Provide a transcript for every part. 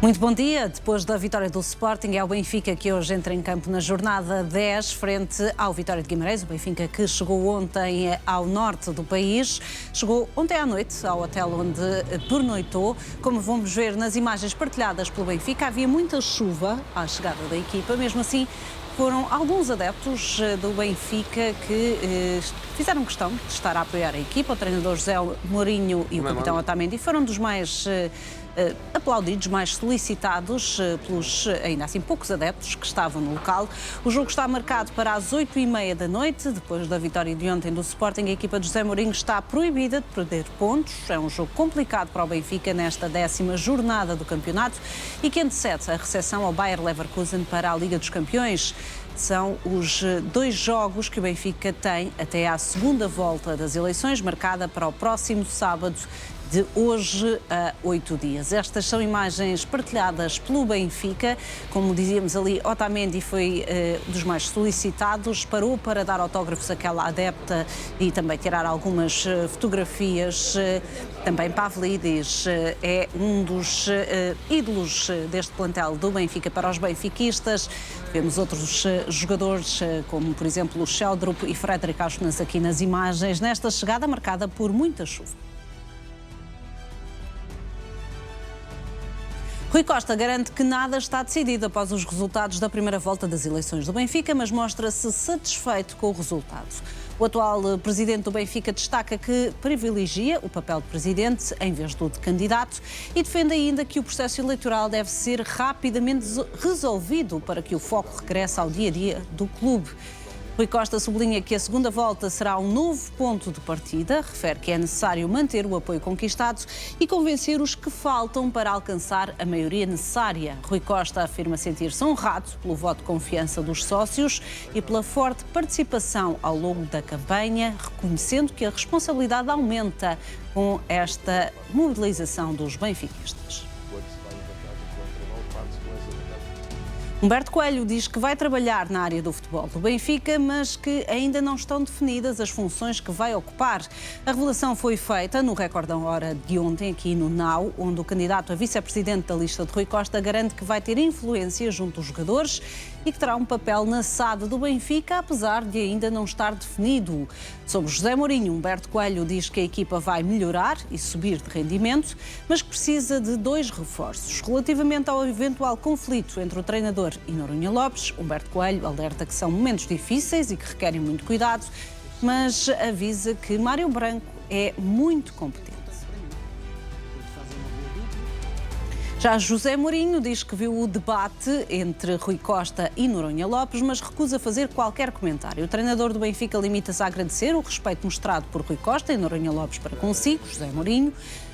Muito bom dia. Depois da vitória do Sporting, é o Benfica que hoje entra em campo na jornada 10, frente ao Vitória de Guimarães. O Benfica que chegou ontem ao norte do país, chegou ontem à noite ao hotel onde pernoitou. Como vamos ver nas imagens partilhadas pelo Benfica, havia muita chuva à chegada da equipa. Mesmo assim, foram alguns adeptos do Benfica que fizeram questão de estar a apoiar a equipa. O treinador José Mourinho e o capitão Otamendi foram dos mais aplaudidos, mais solicitados pelos, ainda assim, poucos adeptos que estavam no local. O jogo está marcado para as 8h30 da noite. Depois da vitória de ontem do Sporting, a equipa de José Mourinho está proibida de perder pontos. É um jogo complicado para o Benfica nesta 10ª jornada do campeonato e que antecede a recepção ao Bayer Leverkusen para a Liga dos Campeões. São os 2 jogos que o Benfica tem até à segunda volta das eleições, marcada para o próximo sábado, de hoje a 8 dias. Estas são imagens partilhadas pelo Benfica. Como dizíamos ali, Otamendi foi dos mais solicitados, parou para dar autógrafos àquela adepta e também tirar algumas fotografias. Também Pavlidis é um dos ídolos deste plantel do Benfica para os benfiquistas. Vemos outros jogadores, como por exemplo o Sheldrup e Frederic Auschwitz aqui nas imagens, nesta chegada marcada por muita chuva. Rui Costa garante que nada está decidido após os resultados da primeira volta das eleições do Benfica, mas mostra-se satisfeito com o resultado. O atual presidente do Benfica destaca que privilegia o papel de presidente em vez do de candidato e defende ainda que o processo eleitoral deve ser rapidamente resolvido para que o foco regresse ao dia-a-dia do clube. Rui Costa sublinha que a segunda volta será um novo ponto de partida, refere que é necessário manter o apoio conquistado e convencer os que faltam para alcançar a maioria necessária. Rui Costa afirma sentir-se honrado pelo voto de confiança dos sócios e pela forte participação ao longo da campanha, reconhecendo que a responsabilidade aumenta com esta mobilização dos benfiquistas. Humberto Coelho diz que vai trabalhar na área do futebol do Benfica, mas que ainda não estão definidas as funções que vai ocupar. A revelação foi feita no Record da Hora de ontem, aqui no NAU, onde o candidato a vice-presidente da lista de Rui Costa garante que vai ter influência junto aos jogadores e que terá um papel na SAD do Benfica, apesar de ainda não estar definido. Sobre José Mourinho, Humberto Coelho diz que a equipa vai melhorar e subir de rendimento, mas que precisa de 2 reforços. Relativamente ao eventual conflito entre o treinador e Noronha Lopes, Humberto Coelho alerta que são momentos difíceis e que requerem muito cuidado, mas avisa que Mário Branco é muito competente. Já José Mourinho diz que viu o debate entre Rui Costa e Noronha Lopes, mas recusa fazer qualquer comentário. O treinador do Benfica limita-se a agradecer o respeito mostrado por Rui Costa e Noronha Lopes para consigo, José Mourinho.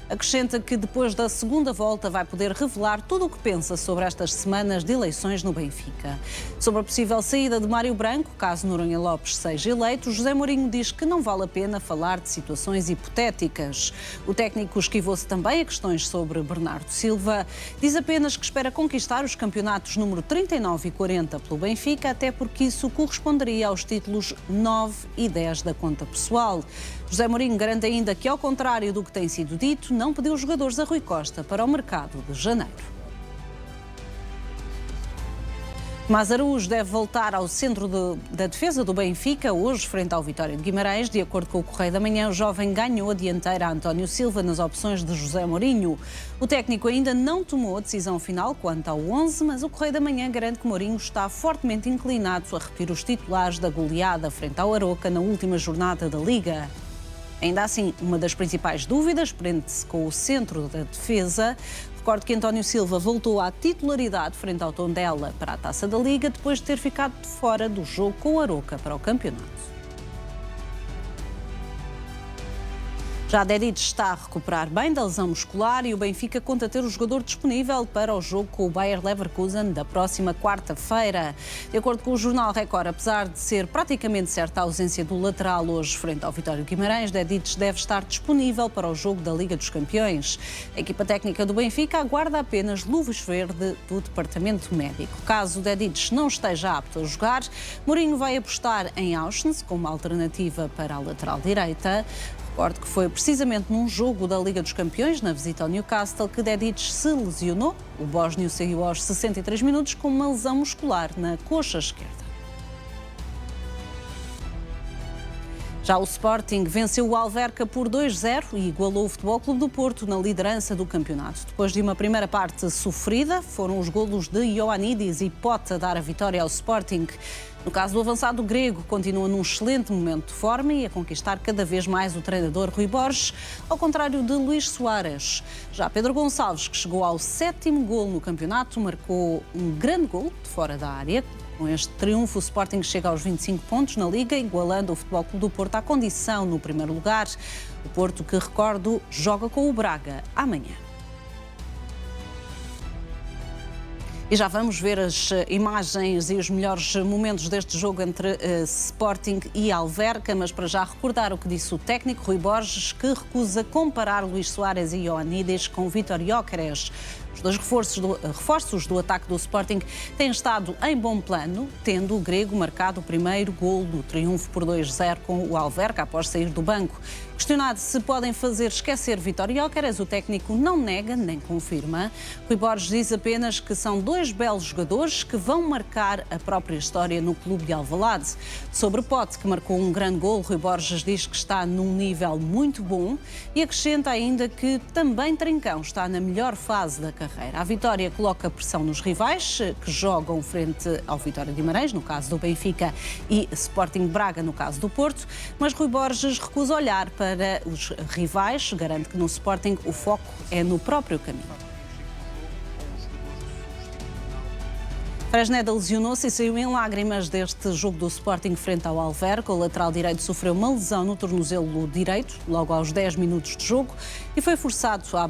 Acrescenta que depois da segunda volta vai poder revelar tudo o que pensa sobre estas semanas de eleições no Benfica. Sobre a possível saída de Mário Branco, caso Noronha Lopes seja eleito, José Mourinho diz que não vale a pena falar de situações hipotéticas. O técnico esquivou-se também a questões sobre Bernardo Silva. Diz apenas que espera conquistar os campeonatos número 39 e 40 pelo Benfica, até porque isso corresponderia aos títulos 9 e 10 da conta pessoal. José Mourinho garante ainda que, ao contrário do que tem sido dito, não pediu os jogadores a Rui Costa para o mercado de janeiro. Tomás Araújo deve voltar ao centro da defesa do Benfica hoje, frente ao Vitória de Guimarães. De acordo com o Correio da Manhã, o jovem ganhou a dianteira a António Silva nas opções de José Mourinho. O técnico ainda não tomou a decisão final quanto ao 11, mas o Correio da Manhã garante que Mourinho está fortemente inclinado a repetir os titulares da goleada frente ao Aroca na última jornada da Liga. Ainda assim, uma das principais dúvidas prende-se com o centro da defesa. Recordo que António Silva voltou à titularidade frente ao Tondela para a Taça da Liga, depois de ter ficado de fora do jogo com o Aroca para o campeonato. Já Dedić está a recuperar bem da lesão muscular e o Benfica conta ter o jogador disponível para o jogo com o Bayer Leverkusen da próxima quarta-feira. De acordo com o jornal Record, apesar de ser praticamente certa a ausência do lateral hoje frente ao Vitória de Guimarães, Dedić deve estar disponível para o jogo da Liga dos Campeões. A equipa técnica do Benfica aguarda apenas luvas verde do departamento médico. Caso Dedić não esteja apto a jogar, Mourinho vai apostar em Auschwitz como alternativa para a lateral direita. Recordo que foi precisamente num jogo da Liga dos Campeões, na visita ao Newcastle, que Dedic se lesionou. O bósnio saiu aos 63 minutos com uma lesão muscular na coxa esquerda. Já o Sporting venceu o Alverca por 2-0 e igualou o Futebol Clube do Porto na liderança do campeonato. Depois de uma primeira parte sofrida, foram os golos de Ioannidis e Pote a dar a vitória ao Sporting. No caso do avançado grego, continua num excelente momento de forma e a conquistar cada vez mais o treinador Rui Borges, ao contrário de Luís Soares. Já Pedro Gonçalves, que chegou ao 7º golo no campeonato, marcou um grande golo de fora da área. Com este triunfo, o Sporting chega aos 25 pontos na Liga, igualando o Futebol Clube do Porto à condição no primeiro lugar. O Porto, que recordo, joga com o Braga amanhã. E já vamos ver as imagens e os melhores momentos deste jogo entre Sporting e Alverca, mas para já recordar o que disse o técnico Rui Borges, que recusa comparar Luís Soares e Ioannidis com Vítor Gyökeres. Os dois reforços do ataque do Sporting têm estado em bom plano, tendo o grego marcado o primeiro golo do triunfo por 2-0 com o Alverca após sair do banco. Questionado se podem fazer esquecer Vítor Gyökeres, o técnico não nega nem confirma. Rui Borges diz apenas que são dois belos jogadores que vão marcar a própria história no clube de Alvalade. Sobre Pote, que marcou um grande golo, Rui Borges diz que está num nível muito bom e acrescenta ainda que também Trincão está na melhor fase da carreira. A vitória coloca pressão nos rivais, que jogam frente ao Vitória de Guimarães, no caso do Benfica, e Sporting Braga, no caso do Porto, mas Rui Borges recusa olhar para os rivais, garante que no Sporting o foco é no próprio caminho. Fresneda lesionou-se e saiu em lágrimas deste jogo do Sporting frente ao Alverca. O lateral direito sofreu uma lesão no tornozelo direito, logo aos 10 minutos de jogo, e foi forçado a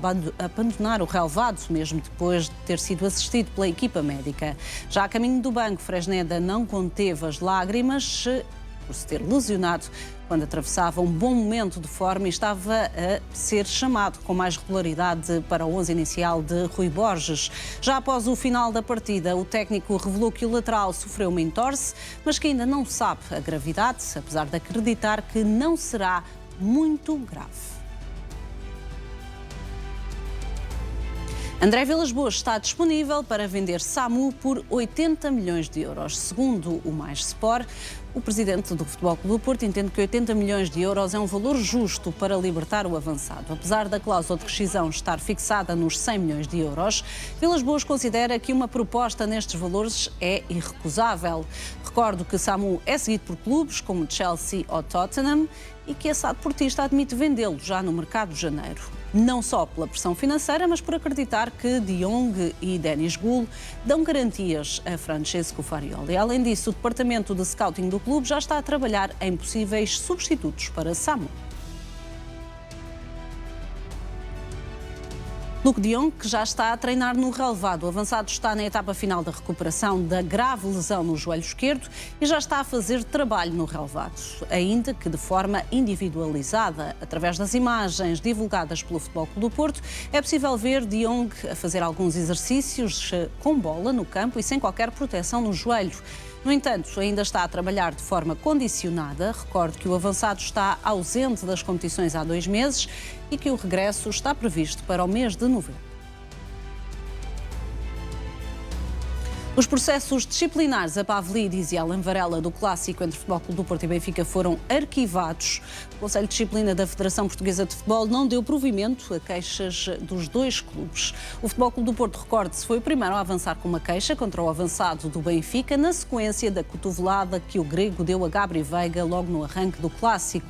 abandonar o relvado, mesmo depois de ter sido assistido pela equipa médica. Já a caminho do banco, Fresneda não conteve as lágrimas por se ter lesionado quando atravessava um bom momento de forma e estava a ser chamado com mais regularidade para o 11 inicial de Rui Borges. Já após o final da partida, o técnico revelou que o lateral sofreu uma entorse, mas que ainda não sabe a gravidade, apesar de acreditar que não será muito grave. André Vilas-Boas está disponível para vender Samu por 80 milhões de euros. Segundo o Mais Sport, o presidente do Futebol Clube do Porto entende que 80 milhões de euros é um valor justo para libertar o avançado. Apesar da cláusula de rescisão estar fixada nos 100 milhões de euros, Vilas-Boas considera que uma proposta nestes valores é irrecusável. Recordo que Samu é seguido por clubes como Chelsea ou Tottenham e que esse deportista admite vendê-lo já no mercado de janeiro. Não só pela pressão financeira, mas por acreditar que De Jong e Denis Gul dão garantias a Francesco Farioli. Além disso, o departamento de scouting do clube já está a trabalhar em possíveis substitutos para Samu. Luuk de Jong, que já está a treinar no relvado. O avançado está na etapa final da recuperação da grave lesão no joelho esquerdo e já está a fazer trabalho no relvado, ainda que de forma individualizada. Através das imagens divulgadas pelo Futebol Clube do Porto, é possível ver de Jong a fazer alguns exercícios com bola no campo e sem qualquer proteção no joelho. No entanto, ainda está a trabalhar de forma condicionada. Recordo que o avançado está ausente das competições há 2 meses e que o regresso está previsto para o mês de novembro. Os processos disciplinares a Pavlidis e Alan Varela do clássico entre Futebol Clube do Porto e Benfica foram arquivados. O Conselho de Disciplina da Federação Portuguesa de Futebol não deu provimento a queixas dos dois clubes. O Futebol Clube do Porto, recorde-se, foi o primeiro a avançar com uma queixa contra o avançado do Benfica na sequência da cotovelada que o grego deu a Gabri Veiga logo no arranque do clássico.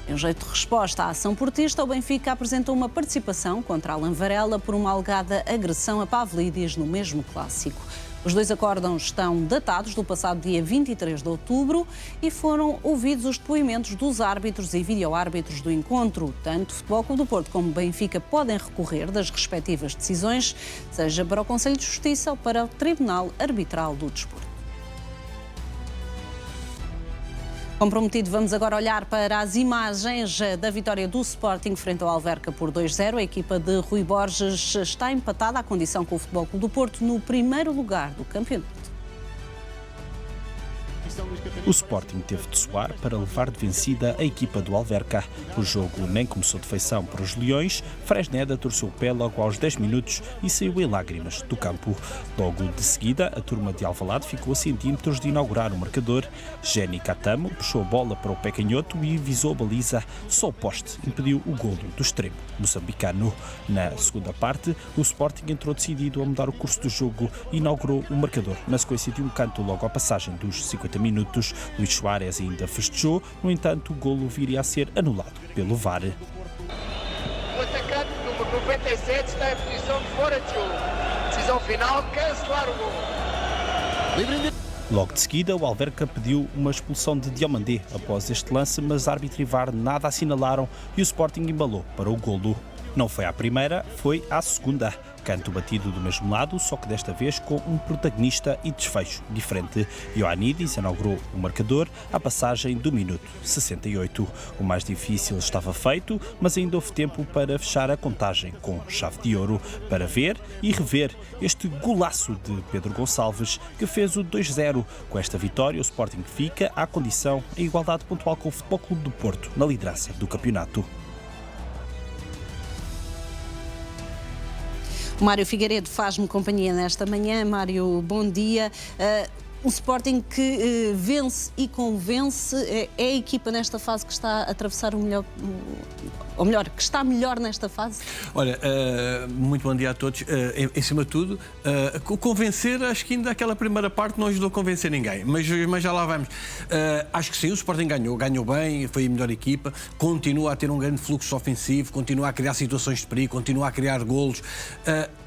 Em um jeito de resposta à ação portista, o Benfica apresentou uma participação contra Alan Varela por uma alegada agressão a Pavlidis no mesmo clássico. Os dois acórdãos estão datados do passado dia 23 de outubro e foram ouvidos os depoimentos dos árbitros e videoárbitros do encontro. Tanto Futebol Clube do Porto como Benfica podem recorrer das respectivas decisões, seja para o Conselho de Justiça ou para o Tribunal Arbitral do Desporto. Comprometido, vamos agora olhar para as imagens da vitória do Sporting frente ao Alverca por 2-0. A equipa de Rui Borges está empatada à condição com o Futebol Clube do Porto no primeiro lugar do campeonato. O Sporting teve de suar para levar de vencida a equipa do Alverca. O jogo nem começou de feição para os Leões. Fresneda torceu o pé logo aos 10 minutos e saiu em lágrimas do campo. Logo de seguida, a turma de Alvalade ficou a centímetros de inaugurar o marcador. Jenny Catamo puxou a bola para o pé canhoto e visou a baliza. Só o poste impediu o golo do extremo moçambicano. Na segunda parte, o Sporting entrou decidido a mudar o curso do jogo e inaugurou o marcador na sequência de um canto logo à passagem dos 50 minutos. Luís Soares ainda festejou, no entanto o golo viria a ser anulado pelo VAR. O atacante número 97 está em posição de fora de jogo. Decisão final, cancelar o golo. Logo de seguida, o Alverca pediu uma expulsão de Diomandé após este lance, mas árbitro e VAR nada assinalaram e o Sporting embalou para o golo. Não foi à primeira, foi à segunda. Canto batido do mesmo lado, só que desta vez com um protagonista e desfecho diferente. Ioannidis inaugurou o marcador à passagem do minuto 68. O mais difícil estava feito, mas ainda houve tempo para fechar a contagem com chave de ouro, para ver e rever este golaço de Pedro Gonçalves, que fez o 2-0. Com esta vitória, o Sporting fica à condição em igualdade pontual com o Futebol Clube do Porto na liderança do campeonato. O Mário Figueiredo faz-me companhia nesta manhã. Mário, bom dia. Um Sporting que vence e convence, é a equipa nesta fase que está a atravessar ou melhor, que está melhor nesta fase? Olha, muito bom dia a todos. Em cima de tudo, convencer, acho que ainda aquela primeira parte não ajudou a convencer ninguém, mas já lá vamos. Acho que sim, o Sporting ganhou bem, foi a melhor equipa, continua a ter um grande fluxo ofensivo, continua a criar situações de perigo, continua a criar golos,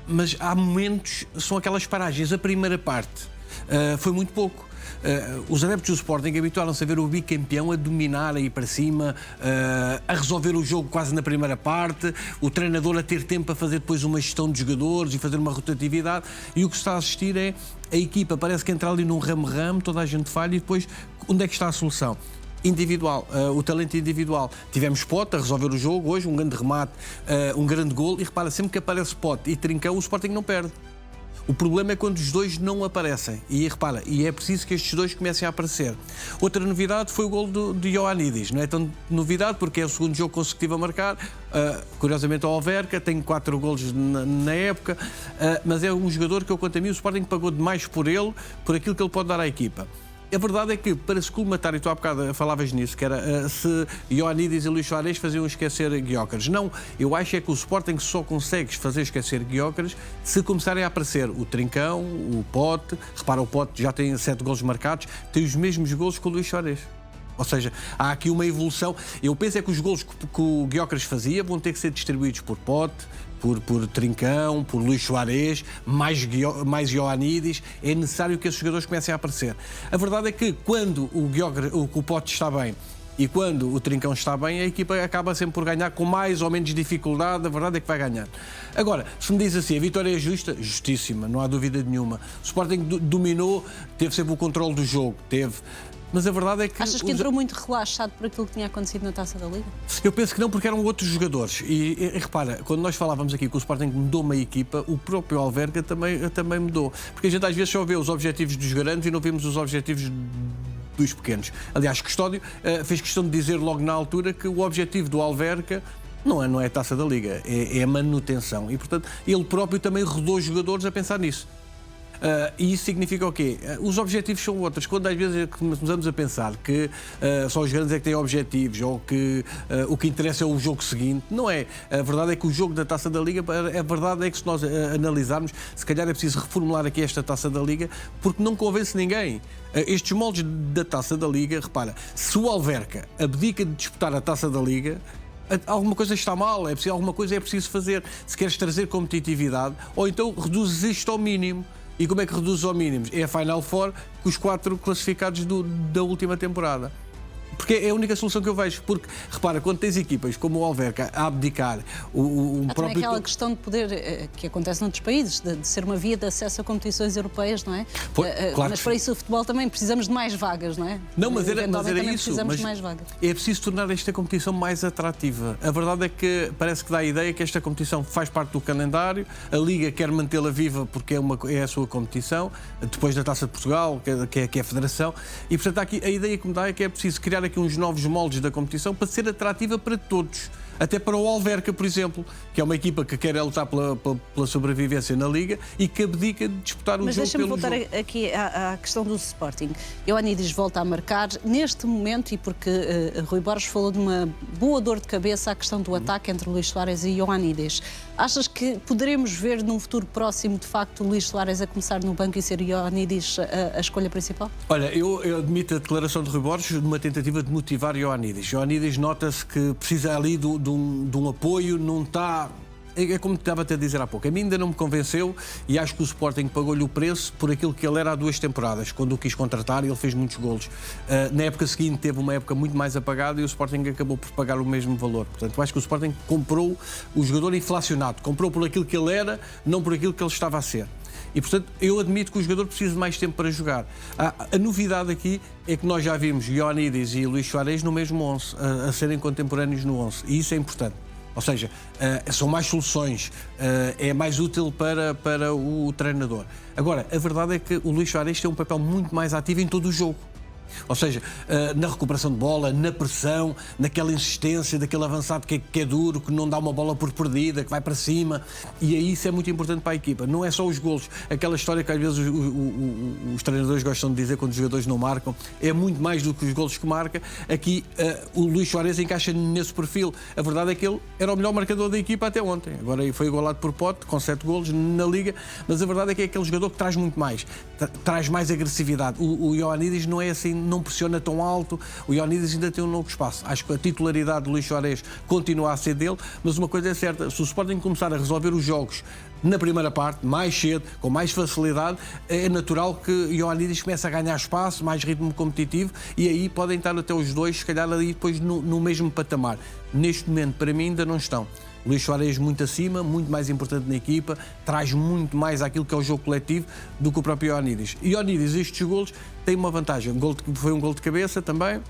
mas há momentos, são aquelas paragens. A primeira parte foi muito pouco. Os adeptos do Sporting habituaram-se a ver o bicampeão a dominar, a ir para cima, a resolver o jogo quase na primeira parte, o treinador a ter tempo para fazer depois uma gestão de jogadores e fazer uma rotatividade, e o que se está a assistir é a equipa parece que entra ali num ramo-ramo, toda a gente falha, e depois onde é que está a solução? Individual, o talento individual. Tivemos Pote a resolver o jogo hoje, um grande remate, um grande golo, e repara, sempre que aparece Pote e Trincão, o Sporting não perde. O problema é quando os dois não aparecem. E repara, e é preciso que estes dois comecem a aparecer. Outra novidade foi o golo de Ioannidis. Não é tão novidade, porque é o segundo jogo consecutivo a marcar. Curiosamente, ao Alverca, tem 4 golos na época. Mas é um jogador que, eu quanto a mim, o Sporting pagou demais por ele, por aquilo que ele pode dar à equipa. A verdade é que, para se colmatar, e tu há bocado falavas nisso, que era se Ioannidis e Luís Soares faziam esquecer Gyökeres. Não, eu acho é que o Sporting só consegue fazer esquecer Gyökeres se começarem a aparecer o Trincão, o Pote. Repara, o Pote já tem 7 golos marcados, tem os mesmos golos que o Luís Soares. Ou seja, há aqui uma evolução. Eu penso é que os golos que o Gyökeres fazia vão ter que ser distribuídos por Pote, por Trincão, por Luís Soares, mais Ioannidis. É necessário que esses jogadores comecem a aparecer. A verdade é que quando o Pote está bem e quando o Trincão está bem, a equipa acaba sempre por ganhar com mais ou menos dificuldade. A verdade é que vai ganhar. Agora, se me diz assim, a vitória é justa? Justíssima, não há dúvida nenhuma. O Sporting dominou, teve sempre o controle do jogo, teve. Mas a verdade é que... Achas que entrou muito relaxado por aquilo que tinha acontecido na Taça da Liga? Eu penso que não, porque eram outros jogadores. E repara, quando nós falávamos aqui que o Sporting mudou uma equipa, o próprio Alverca também mudou. Porque a gente às vezes só vê os objetivos dos grandes e não vemos os objetivos dos pequenos. Aliás, Custódio fez questão de dizer logo na altura que o objetivo do Alverca não é a Taça da Liga, é a manutenção. E, portanto, ele próprio também rodou jogadores a pensar nisso. E isso significa o quê? Os objetivos são outros. Quando às vezes começamos a pensar que só os grandes é que têm objetivos ou que o que interessa é o jogo seguinte, não é. A verdade é que o jogo da Taça da Liga, a verdade é que se nós analisarmos, se calhar é preciso reformular aqui esta Taça da Liga, porque não convence ninguém. Estes moldes da Taça da Liga, repara, se o Alverca abdica de disputar a Taça da Liga, alguma coisa está mal, alguma coisa é preciso fazer. Se queres trazer competitividade, ou então reduzes isto ao mínimo. E como é que reduz ao mínimo? É a Final Four com os 4 classificados da última temporada. Porque é a única solução que eu vejo. Porque, repara, quando tens equipas como o Alverca a abdicar, Há também aquela questão de poder, que acontece noutros países, de ser uma via de acesso a competições europeias, não é? Claro Mas para isso o futebol também precisamos de mais vagas, não é? Não, mas era Também isso. precisamos Mas de mais vagas. é preciso tornar esta competição mais atrativa. A verdade é que parece que dá a ideia que esta competição faz parte do calendário, a Liga quer mantê-la viva porque é a sua competição, depois da Taça de Portugal, que é a Federação, e portanto aqui, a ideia que me dá é que é preciso criar aqui uns novos moldes da competição para ser atrativa para todos. Até para o Alverca, por exemplo, que é uma equipa que quer lutar pela sobrevivência na Liga e que abdica de disputar o jogo pelo jogo. Mas deixa-me voltar aqui à questão do Sporting. Ioannidis volta a marcar neste momento, e porque Rui Borges falou de uma boa dor de cabeça à questão do ataque entre Luís Soares e Ioannidis. Achas que poderemos ver num futuro próximo, de facto, Luís Soares a começar no banco e ser Ioannidis a escolha principal? Olha, eu admito a declaração de Rui Borges de uma tentativa de motivar Ioannidis. Ioannidis nota-se que precisa ali de um apoio, não está... É como estava-te a dizer há pouco, a mim ainda não me convenceu e acho que o Sporting pagou-lhe o preço por aquilo que ele era há 2 temporadas. Quando o quis contratar, ele fez muitos golos. Na época seguinte teve uma época muito mais apagada e o Sporting acabou por pagar o mesmo valor. Portanto, eu acho que o Sporting comprou o jogador inflacionado, comprou por aquilo que ele era, não por aquilo que ele estava a ser. E, portanto, eu admito que o jogador precisa de mais tempo para jogar. A novidade aqui é que nós já vimos Ioannidis e Luís Soares no mesmo 11, a serem contemporâneos no 11. E isso é importante. Ou seja, são mais soluções, é mais útil para o treinador. Agora, a verdade é que o Luís Soares tem um papel muito mais ativo em todo o jogo. Ou seja, na recuperação de bola, na pressão, naquela insistência daquele avançado que é duro, que não dá uma bola por perdida, que vai para cima, e aí isso é muito importante para a equipa. Não é só os golos, aquela história que às vezes os treinadores gostam de dizer quando os jogadores não marcam, é muito mais do que os golos que marca. Aqui o Luís Soares encaixa nesse perfil. A verdade é que ele era o melhor marcador da equipa até ontem. Agora foi igualado por Pote, com 7 golos na Liga, mas a verdade é que é aquele jogador que traz muito mais, traz mais agressividade. O Ioannidis não é assim, não pressiona tão alto, o Ioannidis ainda tem um novo espaço. Acho que a titularidade do Luís Soares continua a ser dele, mas uma coisa é certa, se o Sporting começar a resolver os jogos na primeira parte, mais cedo, com mais facilidade, é natural que Ioannidis comece a ganhar espaço, mais ritmo competitivo, e aí podem estar até os dois, se calhar ali depois no mesmo patamar. Neste momento, para mim, ainda não estão. Luís Soares muito acima, muito mais importante na equipa, traz muito mais àquilo que é o jogo coletivo do que o próprio Ioannidis. E Ioannidis, estes golos, tem uma vantagem. Foi um gol de cabeça também,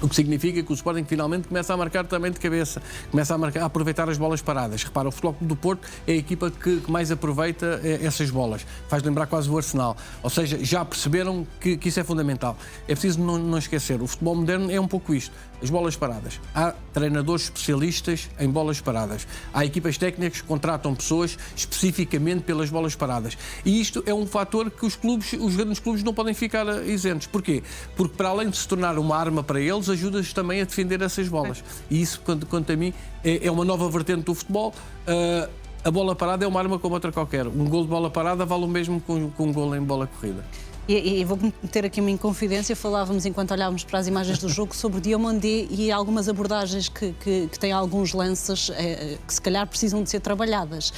o que significa que o Sporting finalmente começa a marcar também de cabeça, começa a aproveitar as bolas paradas. Repara, o Futebol Clube do Porto é a equipa que mais aproveita essas bolas, faz lembrar quase o Arsenal. Ou seja, já perceberam que isso é fundamental. É preciso não esquecer, o futebol moderno é um pouco isto, as bolas paradas. Há treinadores especialistas em bolas paradas. Há equipas técnicas que contratam pessoas especificamente pelas bolas paradas. E isto é um fator que os grandes clubes não podem ficar isentos. Porquê? Porque para além de se tornar uma arma para eles, ajuda-os também a defender essas bolas. E isso, quanto a mim, é uma nova vertente do futebol. A bola parada é uma arma como outra qualquer. Um gol de bola parada vale o mesmo que um gol em bola corrida. E vou meter aqui uma inconfidência. Falávamos, enquanto olhávamos para as imagens do jogo, sobre Diomandé e algumas abordagens que têm alguns lances que se calhar precisam de ser trabalhadas.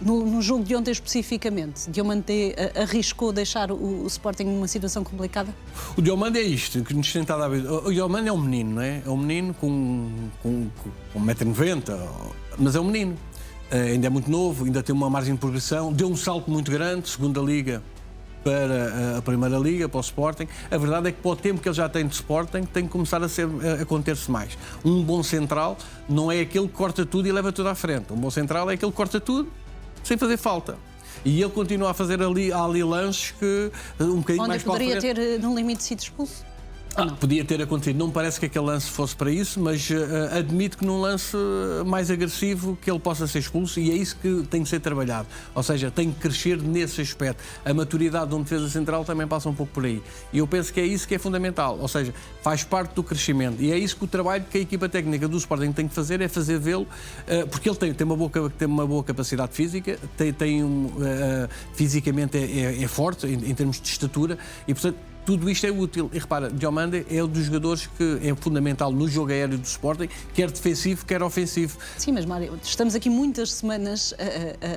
No jogo de ontem especificamente, Diomandé arriscou deixar o Sporting numa situação complicada? O Diomandé é isto, que nos tem estado a ver. O Diomandé é um menino, não é? É um menino com 1,90 m, mas é um menino. Ainda é muito novo, ainda tem uma margem de progressão, deu um salto muito grande, segunda Liga para a Primeira Liga, para o Sporting. A verdade é que para o tempo que ele já tem de Sporting, tem que começar a conter-se mais. Um bom central não é aquele que corta tudo e leva tudo à frente. Um bom central é aquele que corta tudo sem fazer falta. E ele continua a fazer ali lances que um bocadinho mais para a frente. Onde poderia ter, no limite, sido expulso? Podia ter acontecido. Não me parece que aquele lance fosse para isso, mas admito que num lance mais agressivo que ele possa ser expulso, e é isso que tem que ser trabalhado. Ou seja, tem que crescer nesse aspecto. A maturidade de um defesa central também passa um pouco por aí. E eu penso que é isso que é fundamental. Ou seja, faz parte do crescimento. E é isso que o trabalho que a equipa técnica do Sporting tem que fazer, é fazer vê-lo, porque ele tem uma boa capacidade física, fisicamente é forte em termos de estatura, e portanto tudo isto é útil. E repara, Diomandé é um dos jogadores que é fundamental no jogo aéreo do Sporting, quer defensivo, quer ofensivo. Sim, mas Mário, estamos aqui muitas semanas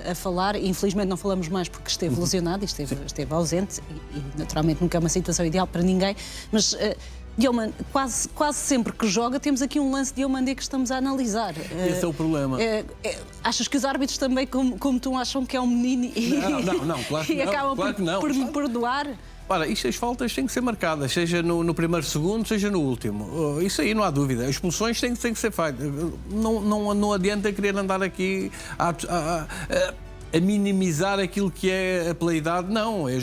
a falar, e infelizmente não falamos mais porque esteve lesionado e esteve ausente, e naturalmente nunca é uma situação ideal para ninguém, mas quase sempre que joga temos aqui um lance de Diomandé que estamos a analisar. Esse é o problema. Achas que os árbitros também, como tu, acham que é um menino Não, claro que e não, acabam claro que não. por perdoar? Ora, isto, as faltas têm que ser marcadas, seja no primeiro segundo, seja no último. Isso aí não há dúvida. As expulsões têm que ser feitas. Não adianta querer andar aqui a minimizar aquilo que é a pela-idade. Não, é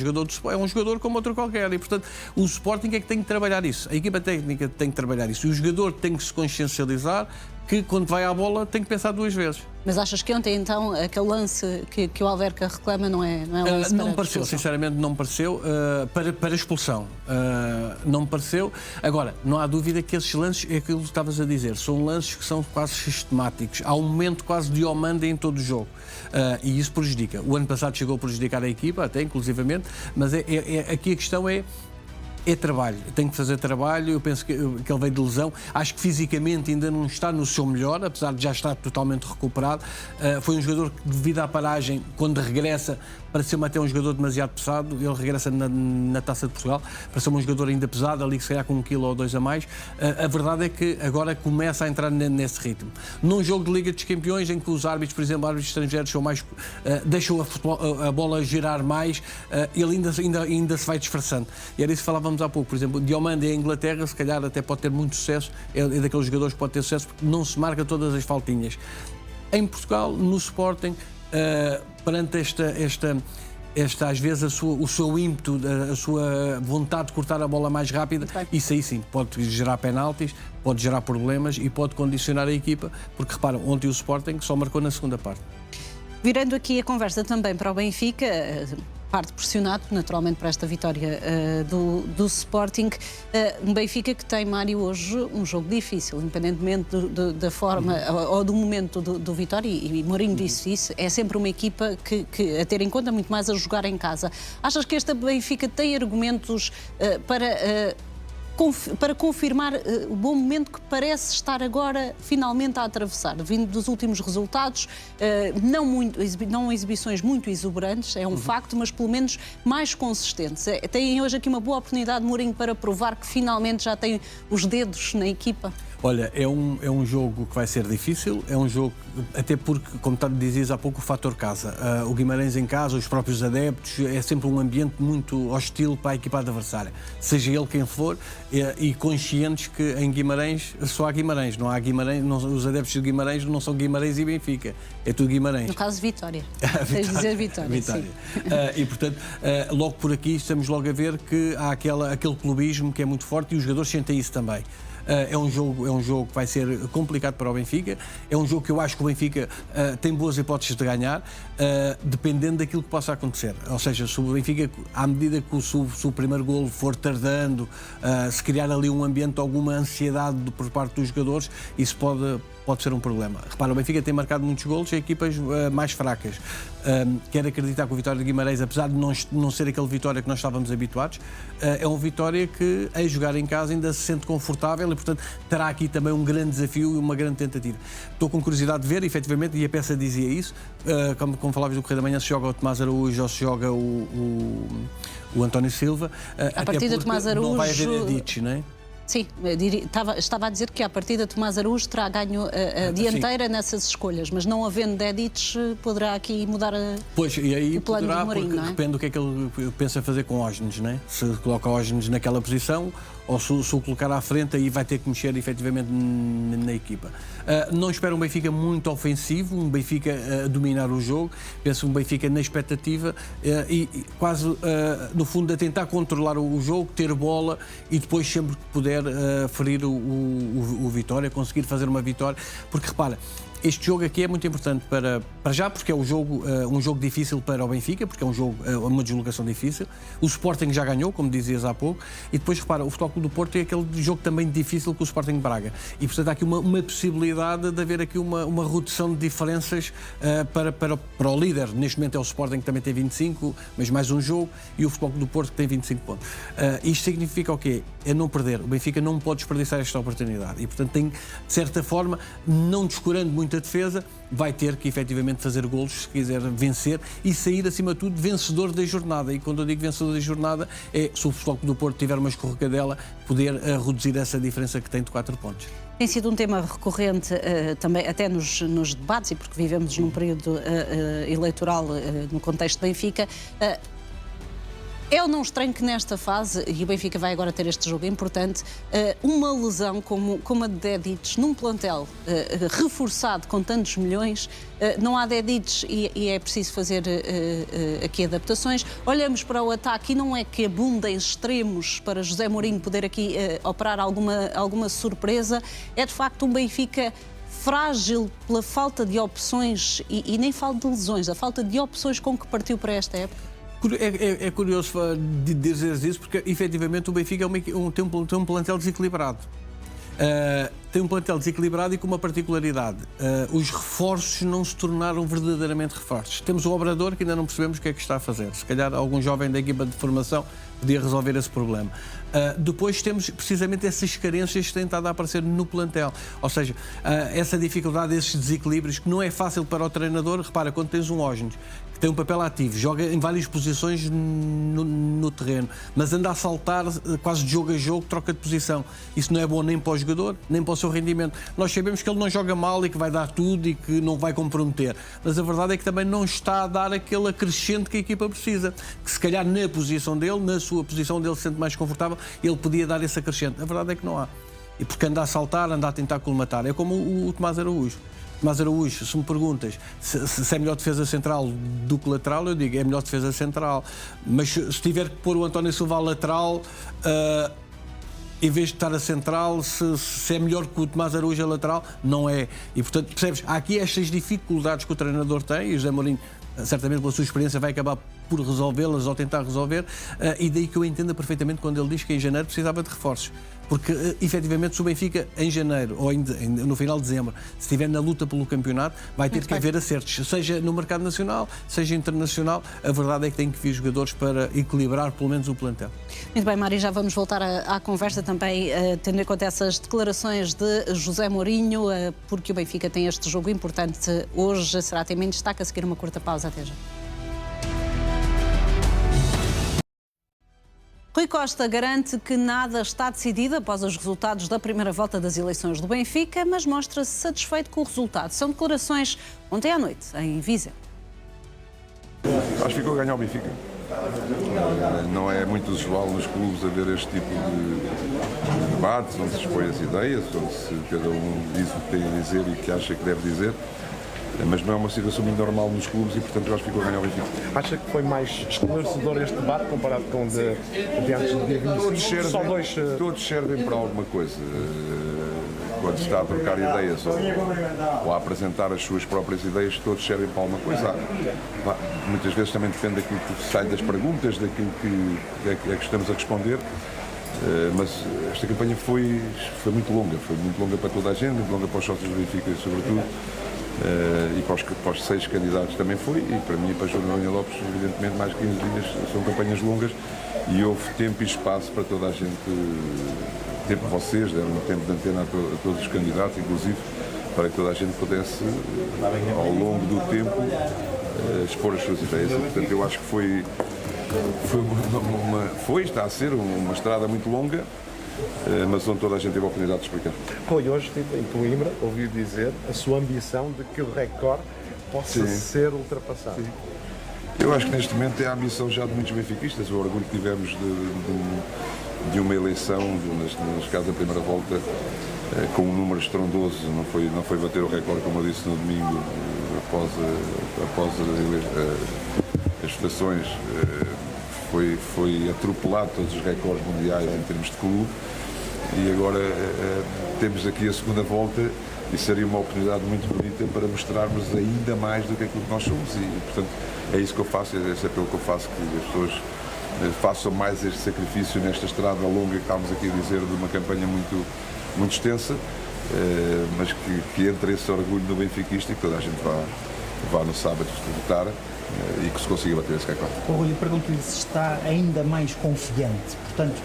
um jogador como outro qualquer. E, portanto, o Sporting é que tem que trabalhar isso. A equipa técnica tem que trabalhar isso. E o jogador tem que se consciencializar que, quando vai à bola, tem que pensar duas vezes. Mas achas que ontem, então, aquele lance que o Alverca reclama não é um lance não me pareceu, sinceramente não me pareceu, para expulsão. Não me pareceu. Agora, não há dúvida que esses lances, é aquilo que estavas a dizer, são lances que são quase sistemáticos. Há um momento quase de Diomandé em todo o jogo. E isso prejudica. O ano passado chegou a prejudicar a equipa, até inclusivamente, mas aqui a questão é trabalho, tem que fazer trabalho. Eu penso que ele veio de lesão, acho que fisicamente ainda não está no seu melhor, apesar de já estar totalmente recuperado. Foi um jogador que, devido à paragem, quando regressa, pareceu-me até um jogador demasiado pesado. Ele regressa na Taça de Portugal, pareceu-me um jogador ainda pesado, ali que se calhar com 1 quilo ou 2 a mais. A verdade é que agora começa a entrar nesse ritmo. Num jogo de Liga dos Campeões, em que os árbitros, por exemplo, árbitros estrangeiros são mais, deixam a bola girar mais, ele ainda se vai disfarçando. E era isso que falávamos há pouco. Por exemplo, Diomandé em Inglaterra, se calhar até pode ter muito sucesso, é daqueles jogadores que pode ter sucesso porque não se marca todas as faltinhas. Em Portugal, no Sporting, perante esta às vezes o seu ímpeto, a sua vontade de cortar a bola mais rápida, isso aí sim pode gerar penaltis, pode gerar problemas e pode condicionar a equipa, porque reparam, ontem o Sporting só marcou na segunda parte. Virando aqui a conversa também para o Benfica, parte pressionado naturalmente para esta vitória do Sporting, um Benfica que tem, Mário, hoje um jogo difícil, independentemente da forma ou do momento do Vitória, e Mourinho disse isso, é sempre uma equipa que a ter em conta muito mais a jogar em casa. Achas que esta Benfica tem argumentos para confirmar o bom momento que parece estar agora finalmente a atravessar, vindo dos últimos resultados, não exibições muito exuberantes, é um facto, mas pelo menos mais consistentes. Tem hoje aqui uma boa oportunidade, Mourinho, para provar que finalmente já tem os dedos na equipa? Olha, é um jogo que vai ser difícil, é um jogo, até porque, como dizias há pouco, o fator casa. O Guimarães em casa, os próprios adeptos, é sempre um ambiente muito hostil para a equipa adversária, seja ele quem for, e conscientes que em Guimarães só há Guimarães, não há Guimarães, os adeptos de Guimarães não são Guimarães e Benfica, é tudo Guimarães. No caso, Vitória. Tens de dizer Vitória. Sim. E, portanto, logo por aqui estamos logo a ver que há aquele clubismo que é muito forte e os jogadores sentem isso também. É um jogo que vai ser complicado para o Benfica, é um jogo que eu acho que o Benfica tem boas hipóteses de ganhar, dependendo daquilo que possa acontecer. Ou seja, se o Benfica, à medida que o primeiro golo for tardando, se criar ali um ambiente de alguma ansiedade por parte dos jogadores, isso pode ser um problema. Repara, o Benfica tem marcado muitos golos em equipas mais fracas. Quero acreditar que o Vitória de Guimarães, apesar de não ser aquele Vitória que nós estávamos habituados, é um Vitória que, a jogar em casa, ainda se sente confortável e, portanto, terá aqui também um grande desafio e uma grande tentativa. Estou com curiosidade de ver, efetivamente, e a peça dizia isso, como falavas do Correio da Manhã, se joga o Tomás Araújo ou se joga o António Silva. A partir de Tomás Araújo... Não vai haver Edic, não é? Sim, estava a dizer que a partida de Tomás Araújo terá ganho a dianteira nessas escolhas, mas não havendo Dedic, poderá aqui mudar pois, e aí o plano poderá, do Mourinho, porque não é? Depende do que é que ele pensa fazer com Ógenes, não é? Se coloca Ógenes naquela posição ou se o colocar à frente, aí vai ter que mexer efetivamente na equipa. Não espero um Benfica muito ofensivo, um Benfica a dominar o jogo, penso um Benfica na expectativa e quase, no fundo, a tentar controlar o jogo, ter bola e depois, sempre que puder, ferir o Vitória, conseguir fazer uma vitória, porque repara, este jogo aqui é muito importante para já, porque é um jogo difícil para o Benfica, porque é uma deslocação difícil. O Sporting já ganhou, como dizias há pouco, e depois, repara, o Futebol Clube do Porto é aquele jogo também difícil com o Sporting de Braga. E, portanto, há aqui uma possibilidade de haver aqui uma redução de diferenças para o líder. Neste momento é o Sporting, que também tem 25, mas mais um jogo, e o Futebol Clube do Porto, que tem 25 pontos. Isto significa o quê? É não perder. O Benfica não pode desperdiçar esta oportunidade. E, portanto, tem, de certa forma, não descurando muito muita defesa, vai ter que efetivamente fazer golos se quiser vencer e sair, acima de tudo, vencedor da jornada. E quando eu digo vencedor da jornada, é se o Futebol Clube do Porto tiver uma escorregadela, poder reduzir essa diferença que tem de 4 pontos. Tem sido um tema recorrente também até nos debates, e porque vivemos num período eleitoral no contexto de Benfica. É ou não estranho que nesta fase, e o Benfica vai agora ter este jogo importante, uma lesão como a de Dedić num plantel reforçado com tantos milhões, não há Dedić e é preciso fazer aqui adaptações. Olhamos para o ataque e não é que abunda em extremos para José Mourinho poder aqui operar alguma surpresa. É de facto um Benfica frágil pela falta de opções e nem falo de lesões, a falta de opções com que partiu para esta época. É curioso dizer isso, porque efetivamente o Benfica tem um plantel desequilibrado. Tem um plantel desequilibrado e com uma particularidade. Os reforços não se tornaram verdadeiramente reforços. Temos o Obrador, que ainda não percebemos o que é que está a fazer. Se calhar algum jovem da equipa de formação podia resolver esse problema. Depois temos precisamente essas carências que têm estado a aparecer no plantel. Ou seja, essa dificuldade, esses desequilíbrios, que não é fácil para o treinador. Repara, quando tens um Ógenes, que tem um papel ativo, joga em várias posições no terreno, mas anda a saltar quase de jogo a jogo, troca de posição. Isso não é bom nem para o jogador, nem para o seu rendimento. Nós sabemos que ele não joga mal e que vai dar tudo e que não vai comprometer, mas a verdade é que também não está a dar aquele acrescente que a equipa precisa, que se calhar na posição dele, na sua posição dele se sente mais confortável, ele podia dar esse acrescente. A verdade é que não há. E porque anda a saltar, anda a tentar colmatar. É como o Tomás Araújo. Tomás Araújo, se me perguntas se é melhor defesa central do que lateral, eu digo é melhor defesa central. Mas se tiver que pôr o António Silva a lateral, em vez de estar a central, se é melhor que o Tomás Araújo a lateral, não é. E portanto, percebes, há aqui estas dificuldades que o treinador tem, e o José Mourinho, certamente pela sua experiência, vai acabar por resolvê-las ou tentar resolver, e daí que eu entenda perfeitamente quando ele diz que em janeiro precisava de reforços. Porque, efetivamente, se o Benfica em janeiro ou no final de dezembro, se estiver na luta pelo campeonato, vai ter que haver acertos, seja no mercado nacional, seja internacional. A verdade é que tem que vir jogadores para equilibrar pelo menos o plantel. Muito bem, Mário, já vamos voltar à conversa também, tendo em conta essas declarações de José Mourinho, porque o Benfica tem este jogo importante hoje. Será também destaque a seguir uma curta pausa. Até já. Rui Costa garante que nada está decidido após os resultados da primeira volta das eleições do Benfica, mas mostra-se satisfeito com o resultado. São declarações ontem à noite, em Viseu. Acho que ficou a ganhar o Benfica. Não é muito usual nos clubes haver este tipo de debates, onde se expõe as ideias, onde cada um diz o que tem a dizer e o que acha que deve dizer. Mas não é uma situação muito normal nos clubes e, portanto, eu acho que ficou a ganhar o Benfica. Acha que foi mais esclarecedor este debate comparado com o de antes do dia 25? Todos servem para alguma coisa. Quando se está a trocar ideias ou a apresentar as suas próprias ideias, todos servem para alguma coisa. Muitas vezes também depende daquilo que sai das perguntas, daquilo que estamos a responder. Mas esta campanha foi muito longa para toda a gente, muito longa para os sócios do Benfica, sobretudo. E para os 6 candidatos também foi, e para mim e para João Noronha Lopes, evidentemente, mais 15 dias são campanhas longas e houve tempo e espaço para toda a gente, tempo de vocês, deram um tempo de antena a todos os candidatos, inclusive, para que toda a gente pudesse, ao longo do tempo, expor as suas ideias. E, portanto, eu acho que está a ser uma estrada muito longa, mas onde toda a gente teve a oportunidade de explicar. Foi hoje, em Coimbra, ouvi dizer a sua ambição de que o recorde possa ser ultrapassado. Sim. Eu acho que neste momento é a ambição já de muitos benfiquistas, o orgulho que tivemos de uma eleição, neste caso a primeira volta, com um número estrondoso, não foi bater o recorde, como eu disse no domingo, após as votações. Foi atropelado todos os recordes mundiais em termos de clube e agora temos aqui a segunda volta e seria uma oportunidade muito bonita para mostrarmos ainda mais do que aquilo que nós somos e, portanto, é isso que eu faço, é esse apelo que eu faço, que as pessoas façam mais este sacrifício nesta estrada longa que estamos aqui a dizer, de uma campanha muito, muito extensa, mas que entre esse orgulho no benfiquista e que toda a gente vá no sábado votar e que se consiga bater esse recorde. Rui, eu pergunto-lhe se está ainda mais confiante. Portanto,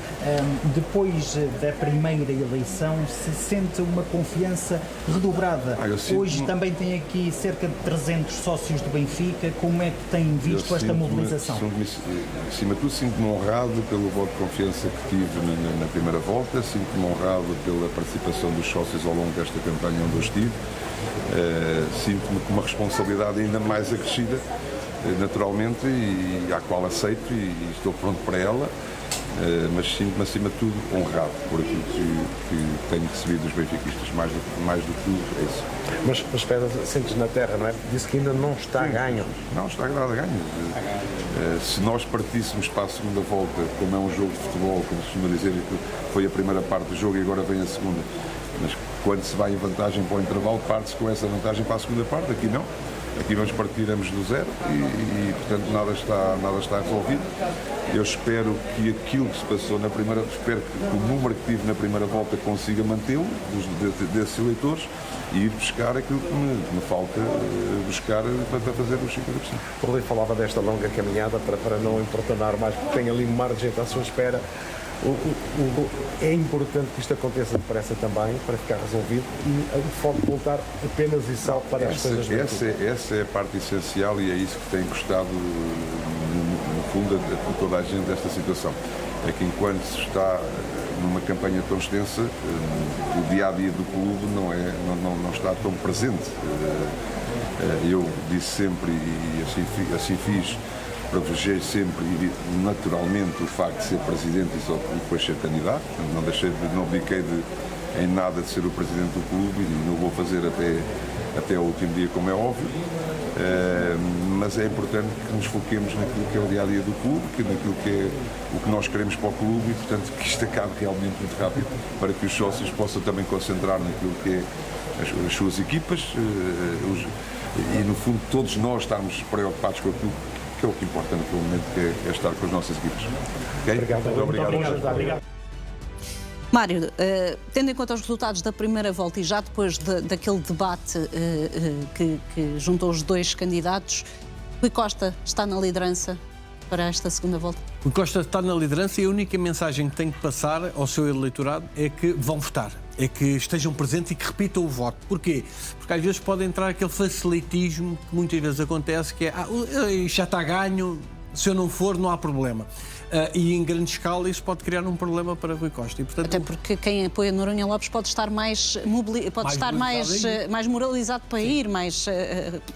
depois da primeira eleição, se sente uma confiança redobrada. Hoje também tem aqui cerca de 300 sócios do Benfica. Como é que tem visto esta mobilização? Acima de tudo, sinto-me honrado pelo voto de confiança que tive na primeira volta, sinto-me honrado pela participação dos sócios ao longo desta campanha onde eu estive, sinto-me com uma responsabilidade ainda mais acrescida, naturalmente, e à qual aceito e estou pronto para ela. Mas sinto-me, acima de tudo, honrado por aquilo que tenho recebido dos benfiquistas, mais do que tudo, é isso. Mas Pedro, sentes na terra, não é? Disse que ainda não está ganho. Não está nada ganho. Se nós partíssemos para a segunda volta, como é um jogo de futebol, como se costuma dizer, foi a primeira parte do jogo e agora vem a segunda, mas quando se vai em vantagem para o intervalo, parte-se com essa vantagem para a segunda parte, aqui não. Aqui vamos partirmos do zero e portanto, nada está resolvido. Eu espero que aquilo que se passou na primeira, espero que o número que tive na primeira volta consiga mantê-lo, desses eleitores, e ir buscar aquilo que me falta buscar para fazer os 50%. O Rui falava desta longa caminhada para não importunar mais, porque tem ali margem à sua espera. É importante que isto aconteça depressa também, para ficar resolvido, e o foco voltar apenas e só para as coisas. Essa é a parte essencial e é isso que tem custado, no fundo, a toda a gente desta situação. É que enquanto se está numa campanha tão extensa, o dia-a-dia do clube não está tão presente. Eu disse sempre, e assim fiz, privilegiei sempre e naturalmente o facto de ser presidente e depois ser candidato. Não abdiquei em nada de ser o presidente do clube e não vou fazer até o último dia, como é óbvio. Mas é importante que nos foquemos naquilo que é o dia-a-dia do clube, naquilo que é o que nós queremos para o clube e, portanto, que isto acabe realmente muito rápido para que os sócios possam também concentrar naquilo que é as suas equipas e, no fundo, todos nós estamos preocupados com aquilo que é o que importa naquele momento, que é estar com as nossas equipas. Okay? Obrigado. Muito obrigado. Mário, tendo em conta os resultados da primeira volta e já depois daquele debate que juntou os dois candidatos, Rui Costa está na liderança para esta segunda volta? Rui Costa está na liderança e a única mensagem que tem que passar ao seu eleitorado é que vão votar. É que estejam presentes e que repitam o voto. Porquê? Porque às vezes pode entrar aquele facilitismo que muitas vezes acontece, que é já está ganho, se eu não for não há problema. E em grande escala isso pode criar um problema para Rui Costa. E, portanto, até porque quem apoia Noronha Lopes pode estar mais moralizado para ir, mais...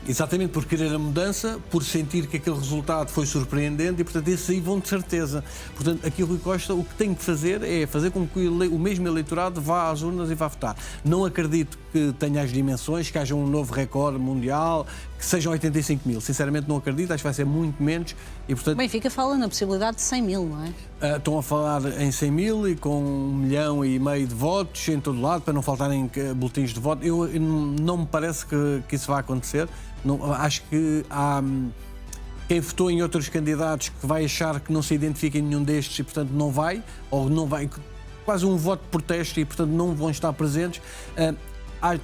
Exatamente, por querer a mudança, por sentir que aquele resultado foi surpreendente e, portanto, esses aí vão de certeza. Portanto, aqui o Rui Costa o que tem que fazer é fazer com que o mesmo eleitorado vá às urnas e vá votar. Não acredito que tenha as dimensões, que haja um novo recorde mundial, que sejam 85 mil. Sinceramente não acredito, acho que vai ser muito menos. E, portanto, Benfica fala na possibilidade de 100 mil, não é? Estão a falar em 100 mil e com 1,5 milhão de votos em todo lado, para não faltarem boletins de voto. Não me parece que isso vai acontecer. Não, acho que há quem votou em outros candidatos que vai achar que não se identifica em nenhum destes e, portanto, não vai, ou não vai, quase um voto de protesto e, portanto, não vão estar presentes.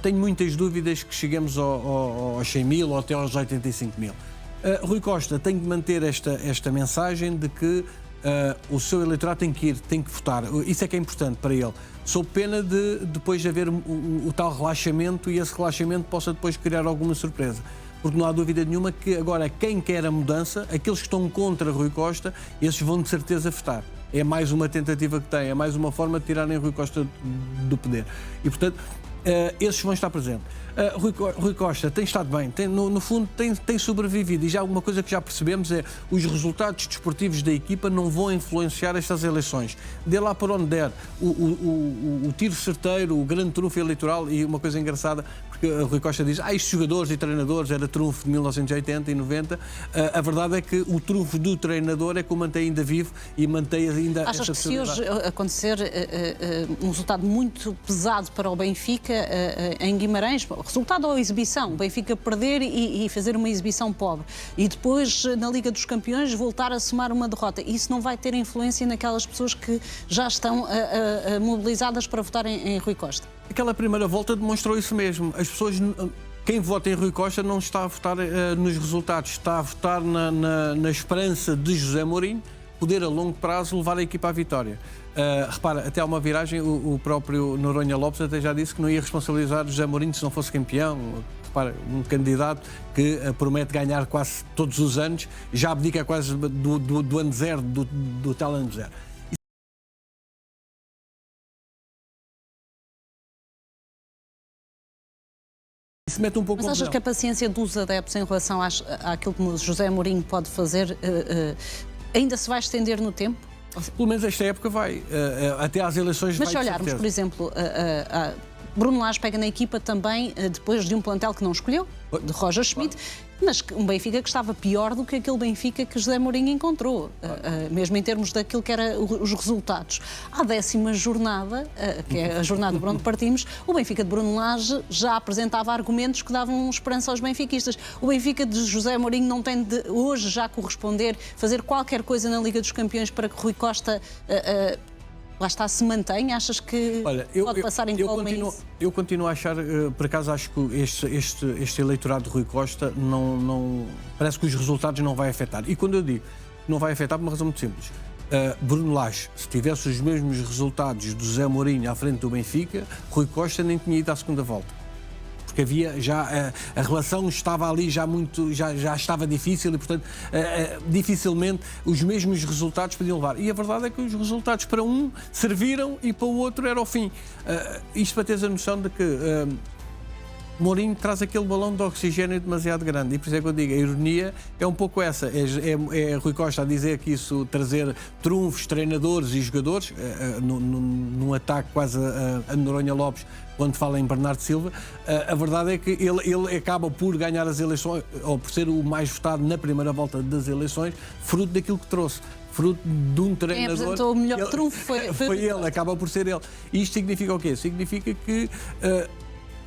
Tenho muitas dúvidas que cheguemos aos 100 mil ou até aos 85 mil. Rui Costa tem que manter esta mensagem de que o seu eleitorado tem que ir, tem que votar. Isso é que é importante para ele. Sob pena de depois haver o tal relaxamento e esse relaxamento possa depois criar alguma surpresa. Porque não há dúvida nenhuma que agora quem quer a mudança, aqueles que estão contra Rui Costa, esses vão de certeza votar. É mais uma tentativa que tem, é mais uma forma de tirarem Rui Costa do poder. E, portanto, esses vão estar presentes. Rui Costa tem estado bem, no fundo tem sobrevivido, e já alguma coisa que já percebemos é os resultados desportivos da equipa não vão influenciar estas eleições. Dê lá por onde der, o tiro certeiro, o grande trunfo eleitoral, e uma coisa engraçada, porque Rui Costa diz, estes jogadores e treinadores era trunfo de 1980 e 90, a verdade é que o trunfo do treinador é que o mantém ainda vivo e mantém ainda essa possibilidade. Achas que se hoje acontecer um resultado muito pesado para o Benfica em Guimarães, resultado ou exibição, o Benfica perder e fazer uma exibição pobre, e depois na Liga dos Campeões voltar a somar uma derrota, isso não vai ter influência naquelas pessoas que já estão mobilizadas para votar em Rui Costa? Aquela primeira volta demonstrou isso mesmo. As pessoas quem vota em Rui Costa não está a votar nos resultados, está a votar na esperança de José Mourinho poder a longo prazo levar a equipa à vitória. Repara, até há uma viragem, o próprio Noronha Lopes até já disse que não ia responsabilizar José Mourinho se não fosse campeão. Repara, um candidato que promete ganhar quase todos os anos, já abdica quase do ano zero, do tal ano zero. Mas achas que a paciência dos adeptos em relação àquilo que José Mourinho pode fazer ainda se vai estender no tempo? Pelo menos esta época vai, até às eleições. Mas se olharmos, por exemplo, Bruno Lage pega na equipa também depois de um plantel que não escolheu, de Roger Schmidt, mas um Benfica que estava pior do que aquele Benfica que José Mourinho encontrou, mesmo em termos daquilo que eram os resultados. À 10ª jornada, que é a jornada por onde partimos, o Benfica de Bruno Lage já apresentava argumentos que davam esperança aos benfiquistas. O Benfica de José Mourinho não tem de hoje já corresponder, fazer qualquer coisa na Liga dos Campeões para que Rui Costa lá está, se mantém? Achas que pode passar em colma isso? Eu continuo a achar, por acaso acho que este eleitorado de Rui Costa não parece que os resultados não vai afetar. E quando eu digo que não vai afetar, por uma razão muito simples. Bruno Lage, se tivesse os mesmos resultados do José Mourinho à frente do Benfica, Rui Costa nem tinha ido à segunda volta. Porque havia já a relação estava ali já estava difícil e, portanto, dificilmente os mesmos resultados podiam levar. E a verdade é que os resultados para um serviram e para o outro era o fim. Isto para teres a noção de que Mourinho traz aquele balão de oxigênio demasiado grande. E por isso é que eu digo, a ironia é um pouco essa. É Rui Costa a dizer que isso trazer trunfos, treinadores e jogadores, num ataque quase a Noronha Lopes, quando fala em Bernardo Silva, a verdade é que ele acaba por ganhar as eleições, ou por ser o mais votado na primeira volta das eleições, fruto daquilo que trouxe. Fruto de um treinador. Quem apresentou o melhor trunfo foi ele, acaba por ser ele. E isto significa o quê? Significa que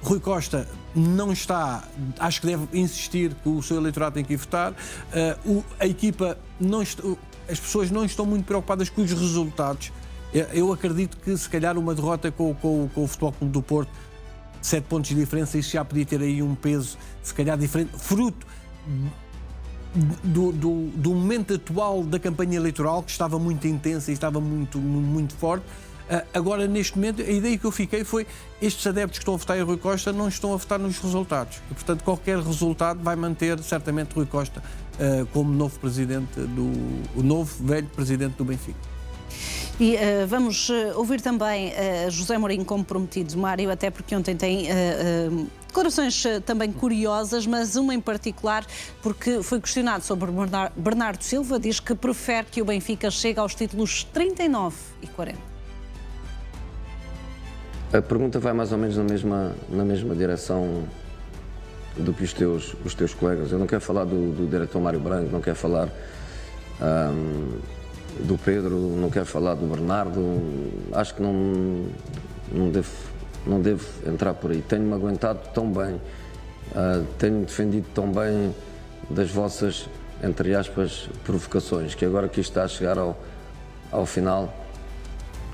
Rui Costa não está, acho que deve insistir que o seu eleitorado tem que ir votar. A equipa, as pessoas não estão muito preocupadas com os resultados. Eu acredito que se calhar uma derrota com o Futebol Clube do Porto, 7 pontos de diferença, isso já podia ter aí um peso se calhar diferente, fruto do momento atual da campanha eleitoral, que estava muito intensa e estava muito forte. Agora, neste momento, a ideia que eu fiquei foi estes adeptos que estão a votar em Rui Costa não estão a votar nos resultados. E, portanto, qualquer resultado vai manter certamente Rui Costa como novo presidente o novo velho presidente do Benfica. E vamos ouvir também José Mourinho como prometido, Mário, até porque ontem tem declarações também curiosas, mas uma em particular, porque foi questionado sobre Bernardo Silva, diz que prefere que o Benfica chegue aos títulos 39 e 40. A pergunta vai mais ou menos na mesma direção do que os teus colegas. Eu não quero falar do diretor Mário Branco, não quero falar do Pedro, não quero falar do Bernardo. Acho que não devo entrar por aí. Tenho-me aguentado tão bem, tenho defendido tão bem das vossas, entre aspas, provocações, que agora que isto está a chegar ao final,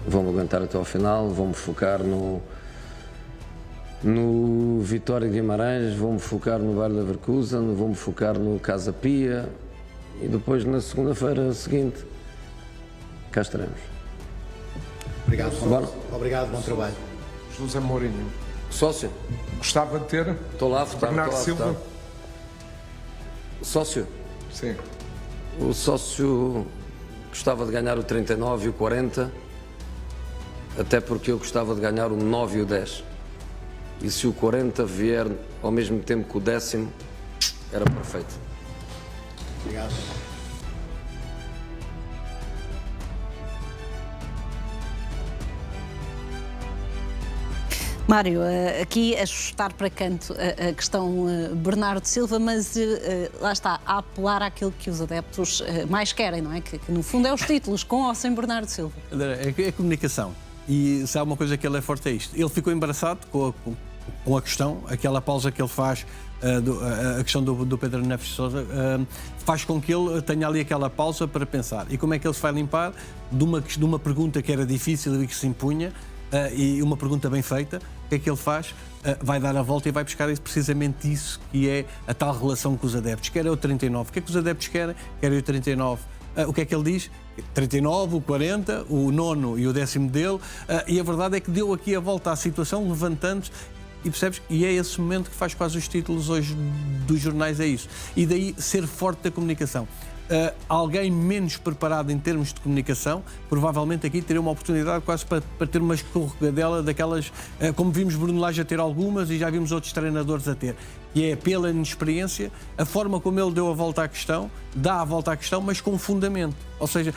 vou-me aguentar até ao final, vou-me focar no Vitória de Guimarães, vou-me focar no Bayer Leverkusen, vou-me focar no Casa Pia e depois na segunda-feira seguinte cá estaremos. Obrigado, obrigado, bom trabalho. José Mourinho. Sócio. Gostava de ter estou lá a votar, Bernardo Silva. Sócio. Sim. O sócio gostava de ganhar o 39 e o 40, até porque eu gostava de ganhar o 9 e o 10. E se o 40 vier ao mesmo tempo que o 10º, era perfeito. Obrigado. Mário, aqui a chutar para canto a questão Bernardo Silva, mas lá está, a apelar àquilo que os adeptos mais querem, não é? Que no fundo é os títulos, com ou sem Bernardo Silva. É comunicação. E se há uma coisa que ele é forte é isto. Ele ficou embaraçado com a questão, aquela pausa que ele faz, a questão do Pedro Neves de Sousa, faz com que ele tenha ali aquela pausa para pensar. E como é que ele se vai limpar de uma pergunta que era difícil e que se impunha, e uma pergunta bem feita, o que é que ele faz? Vai dar a volta e vai buscar precisamente isso, que é a tal relação com os adeptos. Quer é o 39. O que é que os adeptos querem? Querem o 39. O que é que ele diz? 39, o 40, o 9º e o 10º dele. E a verdade é que deu aqui a volta à situação, levantando-se. E percebes? E é esse momento que faz quase os títulos hoje dos jornais, é isso. E daí ser forte da comunicação. Alguém menos preparado em termos de comunicação, provavelmente aqui teria uma oportunidade quase para ter uma escorregadela daquelas, como vimos Bruno Lage a ter algumas e já vimos outros treinadores a ter, que é pela inexperiência, a forma como ele deu a volta à questão, dá a volta à questão, mas com fundamento. Ou seja,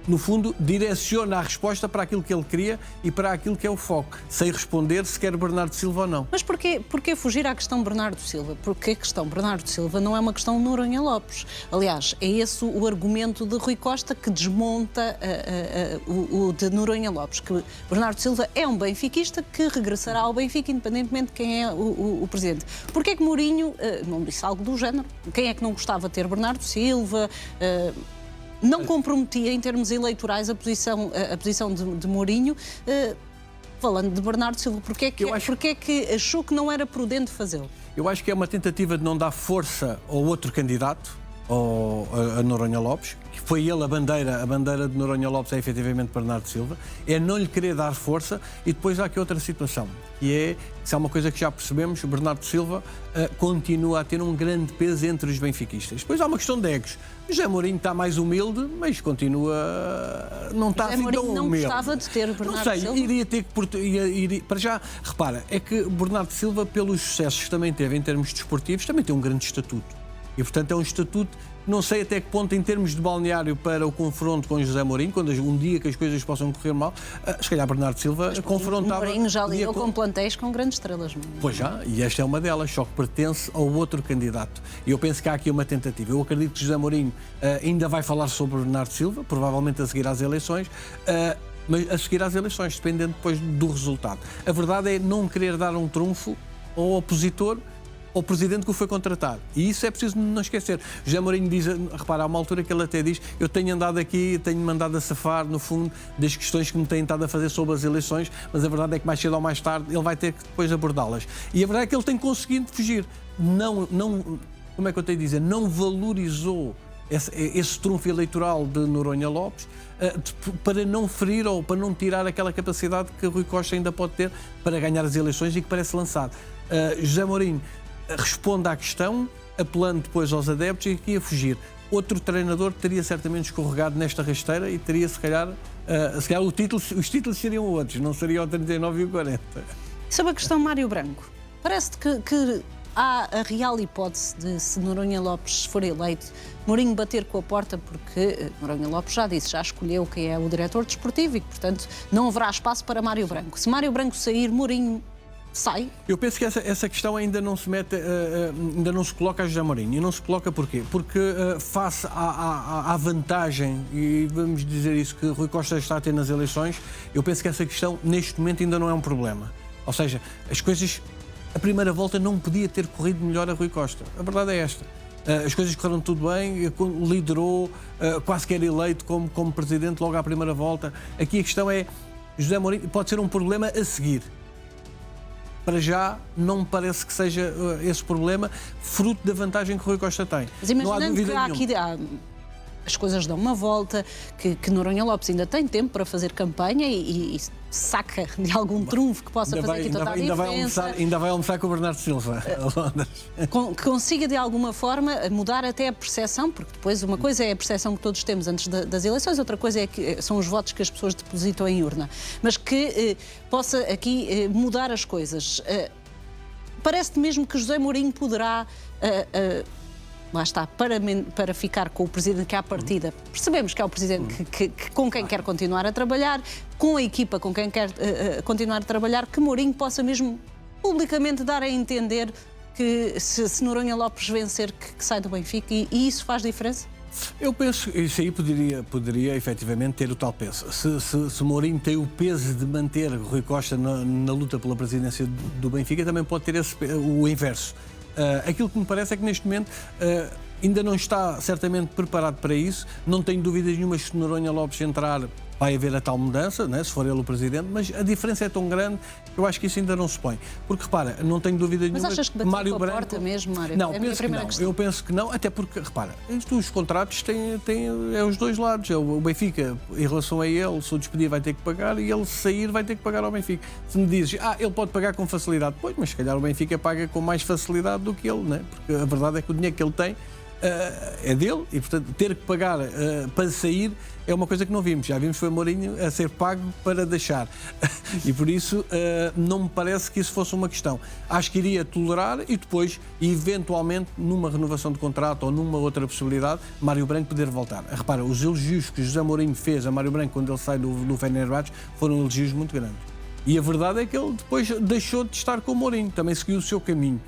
no fundo, direciona a resposta para aquilo que ele queria e para aquilo que é o foco, sem responder se quer Bernardo Silva ou não. Mas porquê fugir à questão Bernardo Silva? Porque a questão Bernardo Silva não é uma questão Noronha Lopes. Aliás, é esse o argumento de Rui Costa que desmonta o de Noronha Lopes, que Bernardo Silva é um benfiquista que regressará ao Benfica, independentemente de quem é o presidente. Porquê é que Mourinho não disse algo do género? Quem é que não gostava de ter Bernardo Silva? Não comprometia em termos eleitorais a posição de Mourinho, falando de Bernardo Silva. Porquê é que achou que não era prudente fazê-lo? Eu acho que é uma tentativa de não dar força ao outro candidato, a Noronha Lopes, que foi ele a bandeira de Noronha Lopes é efetivamente Bernardo Silva, é não lhe querer dar força. E depois há aqui outra situação, que é, se há uma coisa que já percebemos, Bernardo Silva continua a ter um grande peso entre os benfiquistas. Depois há uma questão de egos. José Mourinho está mais humilde, mas continua... Não está assim tão humilde. Não gostava de ter Bernardo Silva? Não sei, iria ter que... Para já, repara, é que Bernardo Silva, pelos sucessos que também teve em termos desportivos, também tem um grande estatuto. E, portanto, é um estatuto, não sei até que ponto, em termos de balneário para o confronto com José Mourinho, quando um dia que as coisas possam correr mal, se calhar Bernardo Silva confrontava... Mourinho já lidou com plantéis com grandes estrelas. Pois já, e esta é uma delas, só que pertence ao outro candidato. E eu penso que há aqui uma tentativa. Eu acredito que José Mourinho ainda vai falar sobre Bernardo Silva, provavelmente a seguir às eleições, mas a seguir às eleições, dependendo depois do resultado. A verdade é não querer dar um trunfo ao opositor, ao presidente que o foi contratar. E isso é preciso não esquecer. José Mourinho diz, repara, há uma altura que ele até diz: eu tenho andado aqui, tenho-me andado a safar, no fundo, das questões que me têm estado a fazer sobre as eleições, mas a verdade é que mais cedo ou mais tarde ele vai ter que depois abordá-las. E a verdade é que ele tem conseguido fugir. Não, como é que eu tenho a dizer? Não valorizou esse trunfo eleitoral de Noronha Lopes para não ferir ou para não tirar aquela capacidade que Rui Costa ainda pode ter para ganhar as eleições e que parece lançado. José Mourinho responde à questão, apelando depois aos adeptos e aqui a fugir. Outro treinador teria certamente escorregado nesta rasteira e teria, se calhar os títulos seriam outros, não seriam o 39 e o 40. Sobre a questão Mário Branco, parece-te que há a real hipótese de, se Noronha Lopes for eleito, Mourinho bater com a porta, porque Noronha Lopes já disse, já escolheu quem é o diretor desportivo e que, portanto, não haverá espaço para Mário Branco. Se Mário Branco sair, Mourinho sai? Eu penso que essa questão ainda não se mete, ainda não se coloca a José Mourinho. E não se coloca porquê? Porque face à vantagem, e vamos dizer isso, que Rui Costa está a ter nas eleições, eu penso que essa questão neste momento ainda não é um problema. Ou seja, as coisas, a primeira volta não podia ter corrido melhor a Rui Costa. A verdade é esta. As coisas correram tudo bem, liderou, quase que era eleito como presidente logo à primeira volta. Aqui a questão é, José Mourinho pode ser um problema a seguir. Para já, não me parece que seja esse problema fruto da vantagem que Rui Costa tem. Mas imaginando que as coisas dão uma volta, que Noronha Lopes ainda tem tempo para fazer campanha e saca de algum trunfo que possa fazer aqui toda a diferença. Ainda vai almoçar com o Bernardo Silva a Londres. Que consiga de alguma forma mudar até a percepção, porque depois uma coisa é a percepção que todos temos antes das eleições, outra coisa são os votos que as pessoas depositam em urna. Mas que possa aqui mudar as coisas. Parece-te mesmo que José Mourinho poderá... lá está, para ficar com o presidente que à partida percebemos que é o presidente com quem quer continuar a trabalhar, com a equipa com quem quer continuar a trabalhar, que Mourinho possa mesmo publicamente dar a entender que se Noronha Lopes vencer, que sai do Benfica, e isso faz diferença? Eu penso que isso aí poderia efetivamente ter o tal peso. Se Mourinho tem o peso de manter Rui Costa na luta pela presidência do Benfica, também pode ter o inverso. Aquilo que me parece é que neste momento ainda não está certamente preparado para isso. Não tenho dúvidas nenhumas que se Noronha Lopes entrar, vai haver a tal mudança, né, se for ele o presidente, mas a diferença é tão grande que eu acho que isso ainda não se põe. Porque, repara, não tenho dúvida nenhuma... Mas achas que bateu Mário com a Branco... porta mesmo, Mário? Não, É a minha penso que primeira não. questão. Eu penso que não, até porque, repara, os contratos têm os dois lados. O Benfica, em relação a ele, se o despedir vai ter que pagar e ele sair vai ter que pagar ao Benfica. Se me dizes, ele pode pagar com facilidade, pois, mas se calhar o Benfica paga com mais facilidade do que ele, né? Porque a verdade é que o dinheiro que ele tem é dele e, portanto, ter que pagar para sair é uma coisa que não vimos. Já vimos foi Mourinho a ser pago para deixar. E por isso não me parece que isso fosse uma questão. Acho que iria tolerar e depois, eventualmente, numa renovação de contrato ou numa outra possibilidade, Mário Branco poder voltar. Repara, os elogios que José Mourinho fez a Mário Branco quando ele sai do Fenerbahçe foram elogios muito grandes. E a verdade é que ele depois deixou de estar com o Mourinho, também seguiu o seu caminho.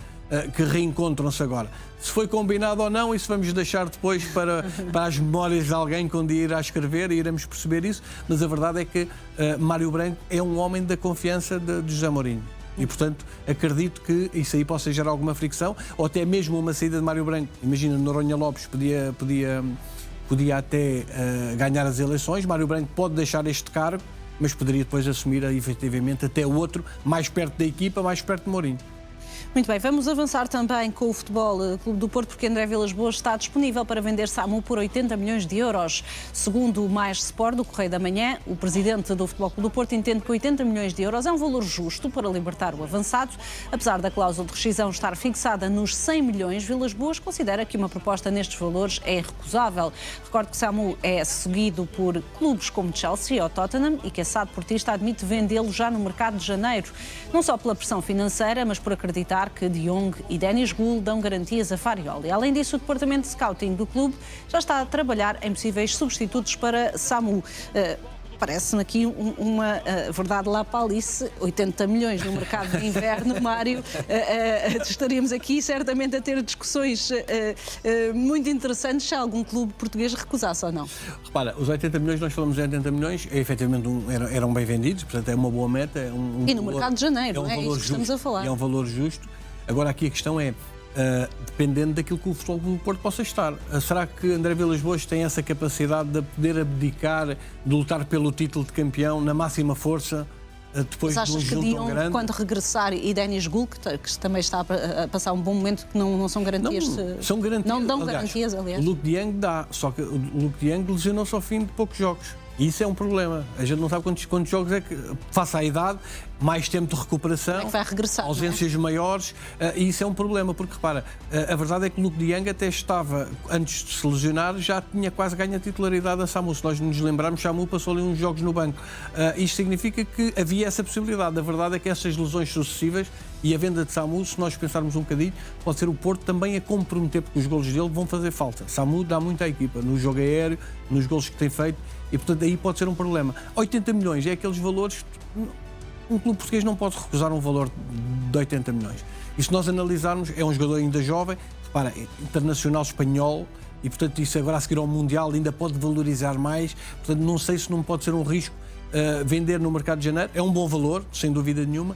Que reencontram-se agora. Se foi combinado ou não, isso vamos deixar depois para as memórias de alguém que um dia irá escrever e iremos perceber isso, mas a verdade é que Mário Branco é um homem da confiança de José Mourinho. E, portanto, acredito que isso aí possa gerar alguma fricção, ou até mesmo uma saída de Mário Branco. Imagina, Noronha Lopes podia até ganhar as eleições, Mário Branco pode deixar este cargo, mas poderia depois assumir efetivamente até outro, mais perto da equipa, mais perto de Mourinho. Muito bem, vamos avançar também com o Futebol Clube do Porto, porque André Vilas Boas está disponível para vender Samu por 80 milhões de euros. Segundo o Mais Sport, do Correio da Manhã, o presidente do Futebol Clube do Porto entende que 80 milhões de euros é um valor justo para libertar o avançado. Apesar da cláusula de rescisão estar fixada nos 100 milhões, Vilas Boas considera que uma proposta nestes valores é irrecusável. Recordo que Samu é seguido por clubes como Chelsea ou Tottenham e que a SAD Portista admite vendê-lo já no mercado de janeiro. Não só pela pressão financeira, mas por acreditar que De Jong e Dennis Gul dão garantias a Farioli. Além disso, o departamento de scouting do clube já está a trabalhar em possíveis substitutos para Samu. Parece-me aqui uma verdade lá para Alice, 80 milhões no mercado de inverno, Mário. Estaríamos aqui certamente a ter discussões muito interessantes se algum clube português recusasse ou não. Repara, os 80 milhões, nós falamos de 80 milhões, efetivamente eram bem vendidos, portanto é uma boa meta. E no mercado de janeiro, é isso que estamos a falar. É um valor justo. Agora aqui a questão é, dependendo daquilo que o Futebol Clube do Porto possa estar. Será que André Vilas Boas tem essa capacidade de poder abdicar, de lutar pelo título de campeão na máxima força, depois mas de um achas que jogo tão grande? Quando regressar, e Dennis Gul, que também está a passar um bom momento, que não são garantias? São garantias. Não dão garantias, aliás. O Luke de Jong dá, só que o Luke de Jong lesionou-se ao fim de poucos jogos. E isso é um problema. A gente não sabe quantos jogos é que, face à idade, mais tempo de recuperação, é que vai regressar, ausências maiores, e isso é um problema, porque repara, a verdade é que o Luke de Jong até estava, antes de se lesionar, já tinha quase ganho a titularidade a Samu. Se nós nos lembrarmos, Samu passou ali uns jogos no banco. Isto significa que havia essa possibilidade. A verdade é que essas lesões sucessivas e a venda de Samu, se nós pensarmos um bocadinho, pode ser o Porto também a comprometer, porque os golos dele vão fazer falta. Samu dá muito à equipa, no jogo aéreo, nos golos que tem feito, e portanto aí pode ser um problema. 80 milhões é aqueles valores... Um clube português não pode recusar um valor de 80 milhões. E se nós analisarmos, é um jogador ainda jovem, repara, internacional espanhol, e portanto isso agora a seguir ao Mundial ainda pode valorizar mais, portanto não sei se não pode ser um risco vender no mercado de janeiro. É um bom valor, sem dúvida nenhuma,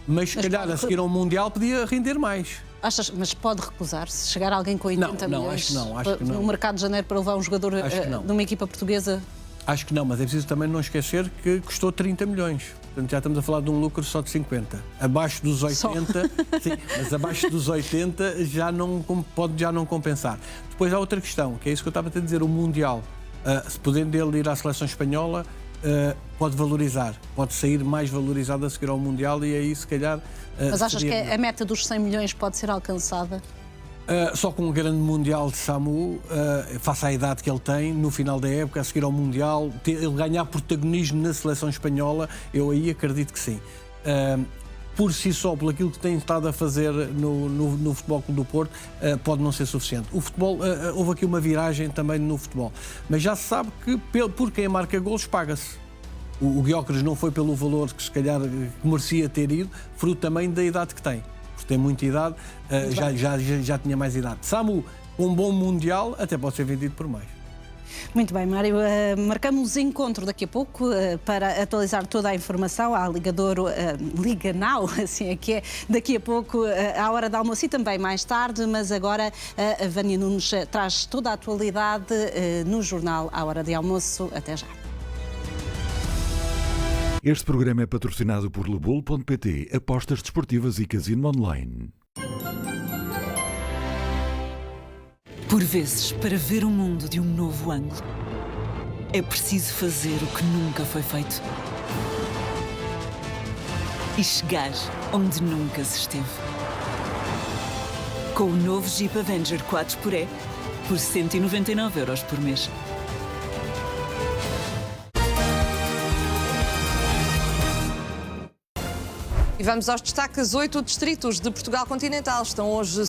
mas se calhar a seguir ao Mundial podia render mais. Achas, mas pode recusar se chegar alguém com 80 milhões acho que não. no mercado de janeiro para levar um jogador de uma equipa portuguesa? Acho que não, mas é preciso também não esquecer que custou 30 milhões. Portanto, já estamos a falar de um lucro só de 50. Abaixo dos 80, sim, mas abaixo dos 80 pode já não compensar. Depois há outra questão, que é isso que eu estava a dizer, o Mundial. Se podendo ele ir à seleção espanhola, pode valorizar, pode sair mais valorizado a seguir ao Mundial e aí se calhar... Mas achas que a meta dos 100 milhões pode ser alcançada? Só com um grande Mundial de Samu, face à idade que ele tem, no final da época, a seguir ao Mundial, ele ganhar protagonismo na seleção espanhola, eu aí acredito que sim. Por si só, por aquilo que tem estado a fazer no Futebol Clube do Porto, pode não ser suficiente. O futebol, houve aqui uma viragem também no futebol, mas já se sabe que por quem marca golos paga-se. O Gyökeres não foi pelo valor que se calhar merecia ter ido, fruto também da idade que tem. Porque tem muita idade, já tinha mais idade. Samu, um bom Mundial, até pode ser vendido por mais. Muito bem, Mário. Marcamos encontro daqui a pouco para atualizar toda a informação à Liga Douro, Liga Now, assim é que é, daqui a pouco à hora de almoço e também mais tarde, mas agora a Vânia Nunes traz toda a atualidade no jornal à hora de almoço. Até já. Este programa é patrocinado por Lebul.pt, apostas desportivas e casino online. Por vezes, para ver o mundo de um novo ângulo, é preciso fazer o que nunca foi feito. E chegar onde nunca se esteve. Com o novo Jeep Avenger 4xE, por 199€ por mês. E vamos aos destaques. 8 distritos de Portugal continental estão hoje